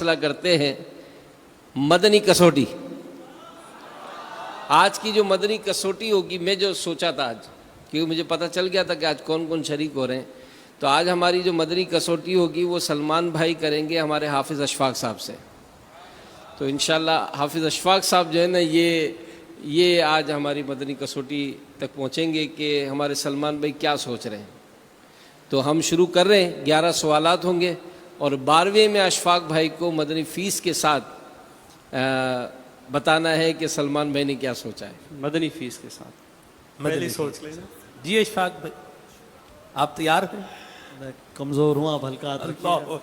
فیصلہ کرتے ہیں مدنی کسوٹی. آج کی جو مدنی کسوٹی ہوگی، میں جو سوچا تھا آج، کیونکہ مجھے پتہ چل گیا تھا کہ آج کون کون شریک ہو رہے ہیں، تو آج ہماری جو مدنی کسوٹی ہوگی وہ سلمان بھائی کریں گے ہمارے حافظ اشفاق صاحب سے. تو انشاءاللہ حافظ اشفاق صاحب جو ہے نا یہ آج ہماری مدنی کسوٹی تک پہنچیں گے کہ ہمارے سلمان بھائی کیا سوچ رہے ہیں. تو ہم شروع کر رہے ہیں. 11 سوالات ہوں گے اور 12ویں میں اشفاق بھائی کو مدنی فیس کے ساتھ بتانا ہے کہ سلمان بھائی نے کیا سوچا ہے. مدنی فیس کے ساتھ مدنی سوچ لیں. جی اشفاق بھائی آپ تیار ہیں؟ میں کمزور ہوں، آپ ہلکا ہاتھ رکھیے.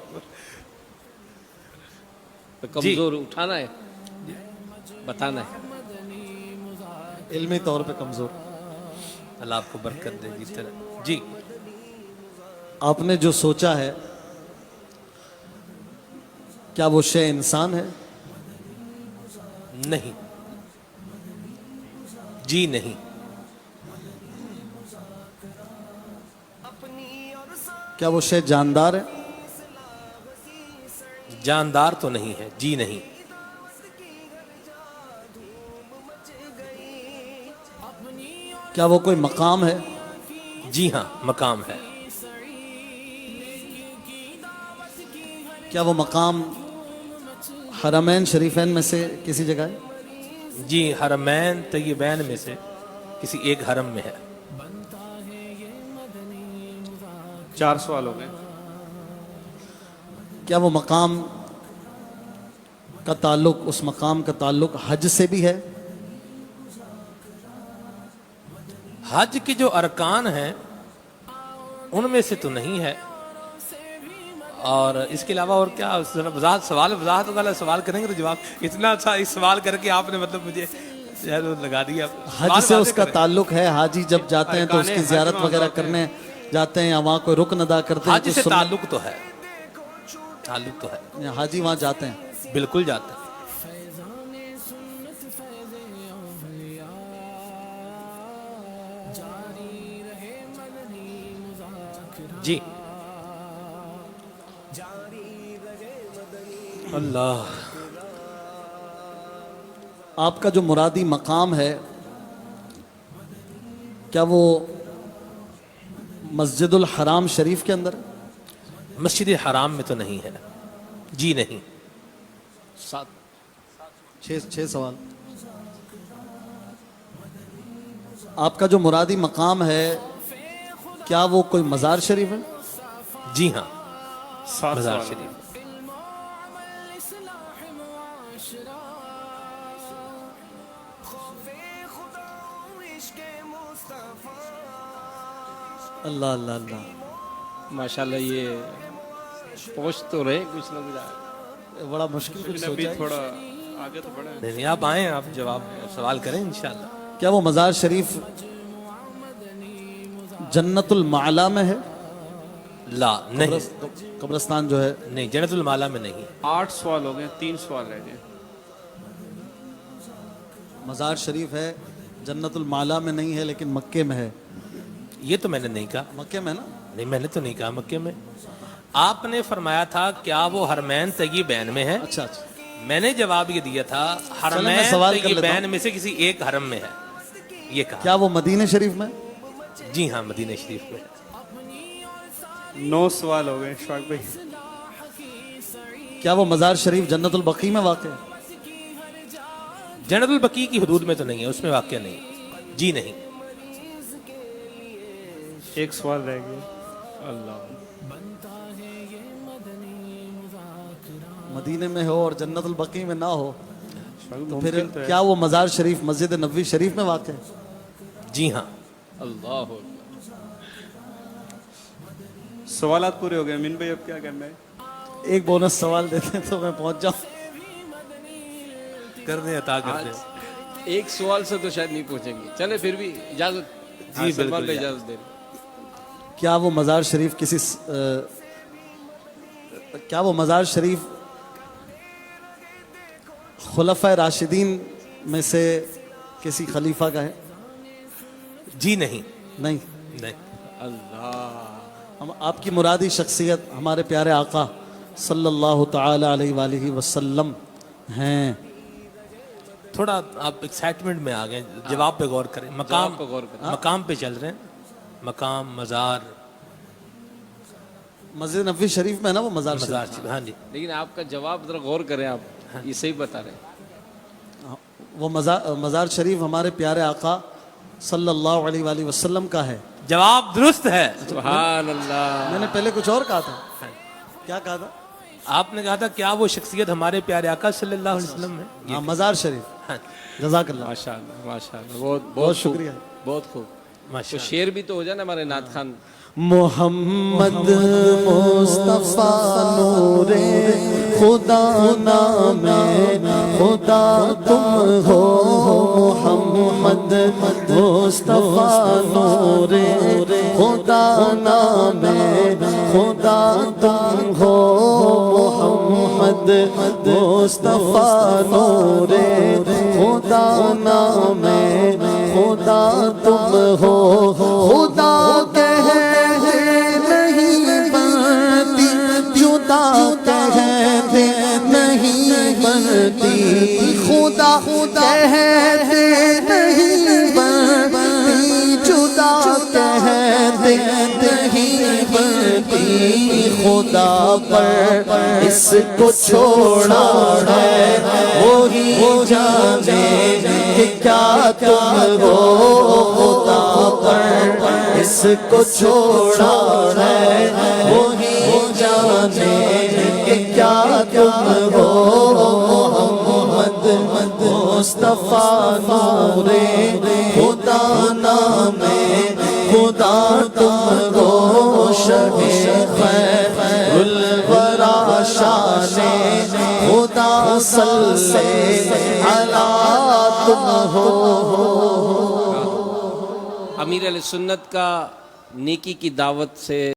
کمزور اٹھانا ہے، بتانا ہے. علمی طور پہ کمزور. اللہ آپ کو برکت دے جس طرح. جی آپ نے جو سوچا ہے کیا وہ شے انسان ہے؟ نہیں. جی نہیں. کیا وہ شے جاندار ہے؟ جاندار تو نہیں ہے. جی نہیں. کیا وہ کوئی مقام ہے؟ جی ہاں مقام ہے. کیا وہ مقام حرمین شریفین میں سے کسی جگہ ہے؟ جی حرمین طیبین میں سے کسی ایک حرم میں ہے. 4 سوال ہو گئے. کیا وہ مقام کا تعلق، اس مقام کا تعلق حج سے بھی ہے؟ حج کے جو ارکان ہیں ان میں سے تو نہیں ہے. اور اس کے علاوہ اور کیا وضاحت والا سوال کریں گے تو جواب اتنا اچھا اس سوال کر کے آپ نے مطلب مجھے لگا دیا. حج سے اس کا تعلق ہے. حاجی جب جاتے ہیں تو اس کی زیارت وغیرہ کرنے جاتے ہیں یا وہاں کوئی رکن ادا کرتے ہیں. حج سے تعلق تو ہے. تعلق تو ہے. حاجی وہاں جاتے ہیں. بالکل جاتے ہیں. جی اللہ. آپ کا جو مرادی مقام ہے کیا وہ مسجد الحرام شریف کے اندر ہے؟ مسجد حرام میں تو نہیں ہے. جی نہیں. 6 سوال. آپ کا جو مرادی مقام ہے کیا وہ کوئی مزار شریف ہے؟ جی ہاں 7 مزار سوال. شریف. اللہ اللہ اللہ. ماشاءاللہ یہ پوچھ تو رہے کچھ نہ کچھ. بڑا مشکل کچھ ابھی سوچا ہے. تھوڑا آگے تو بڑھا ہے. نہیں آپ آئیں، آپ جواب سوال کریں انشاءاللہ. کیا وہ مزار شریف جنت المعلا میں ہے؟ لا نہیں. قبرستان جو ہے. نہیں جنت المعلا میں نہیں. 8 سوال ہو گئے. 3 سوال رہ گئے. مزار شریف ہے، جنت المعلا میں نہیں ہے لیکن مکے میں ہے. یہ تو میں نے نہیں کہا. مکے میں نا؟ نہیں میں نے تو نہیں کہا مکے میں. آپ نے فرمایا تھا کیا وہ حرمین طیبین میں ہے. اچھا اچھا. میں نے جواب یہ دیا تھا میں حرمین سوال کر لیتا طیبین میں سے کسی ایک حرم میں ہے. یہ کہا. کیا وہ مدینہ شریف میں؟ جی ہاں مدینہ شریف میں. 9 سوال ہو گئے اشفاق بھائی. کیا وہ مزار شریف جنت البقیع میں واقع ہے؟ جنت البقیع کی حدود میں تو نہیں ہے، اس میں واقع نہیں. جی نہیں. 1 سوال رہ گیا. اللہ. مدینے میں ہو اور جنت البقیع میں نہ ہو تو پھر ممکن تو ہے. کیا وہ مزار شریف مسجد نبوی شریف میں واقع ہے؟ جی ہاں. اللہ. سوالات پورے ہو گئے. امین بھائی اب کیا کرنا ہے؟ ایک بونس سوال دیتے ہیں تو میں پہنچ جاؤں. کر دیں عطا کر دیں. ایک سوال سے تو شاید نہیں پہنچیں گے. چلے پھر بھی اجازت. جی سلمان بالکل. بھائی اجازت دیں. کیا وہ مزار شریف کیا وہ مزار شریف خلفۂ راشدین میں سے کسی خلیفہ کا ہے؟ جی نہیں. نہیں. نہیں. اللہ. ہم آپ کی مرادی شخصیت ہمارے پیارے آقا صلی اللہ تعالی علیہ وآلہ وسلم ہیں. تھوڑا آپ ایکسائٹمنٹ میں آ گئے, جواب پہ غور کریں. مقام پہ غور کریں. مقام پہ چل رہے ہیں, مقام, مزار, مسجد نبوی شریف میں نا وہ مزار شریف. مزار شریف. ہاں جی, لیکن آپ کا جواب ذرا غور کریں, آپ یہ صحیح بتا رہے ہیں. وہ مزار شریف ہمارے پیارے آقا صلی اللہ علیہ وآلہ وسلم کا ہے. جواب درست ہے. سبحان اللہ. میں نے پہلے کچھ اور کہا تھا. کیا کہا تھا؟ آپ نے کہا تھا کیا وہ شخصیت ہمارے پیارے آقا صلی اللہ علیہ وسلم ہے. ہاں, مزار شریف. ہاں, جزاک اللہ, ماشاء اللہ ماشاء اللہ, بہت بہت بہت شکریہ. بہت خوب. ماشاء تو شعر بھی تو ہو جائے نا ہمارے نعت خان. محمد مصطفیٰ نور خدا نام خدا تم ہو. محمد مصطفیٰ نور خدا نام خدا تم ہو. محمد مصطفیٰ نور خدا نام خدا تم ہو. خدا کہتے نہیں بنتی, جدا کہتے نہیں بنتی. خدا کہتے نہیں بنتی, جدا کہتے نہیں بنتی. خدا پر اس کو چھوڑا ہے وہی جانے کہ کیا تم ہو. خدا پر اس کو چھوڑا ہے وہی جانے کہ کیا تم ہو. محمد مصطفیٰ نور خدا نام خدا تم ہو. شفیع الورا شان خدا صلی علی تم ہو. امیر علیہ سنت کا نیکی کی دعوت سے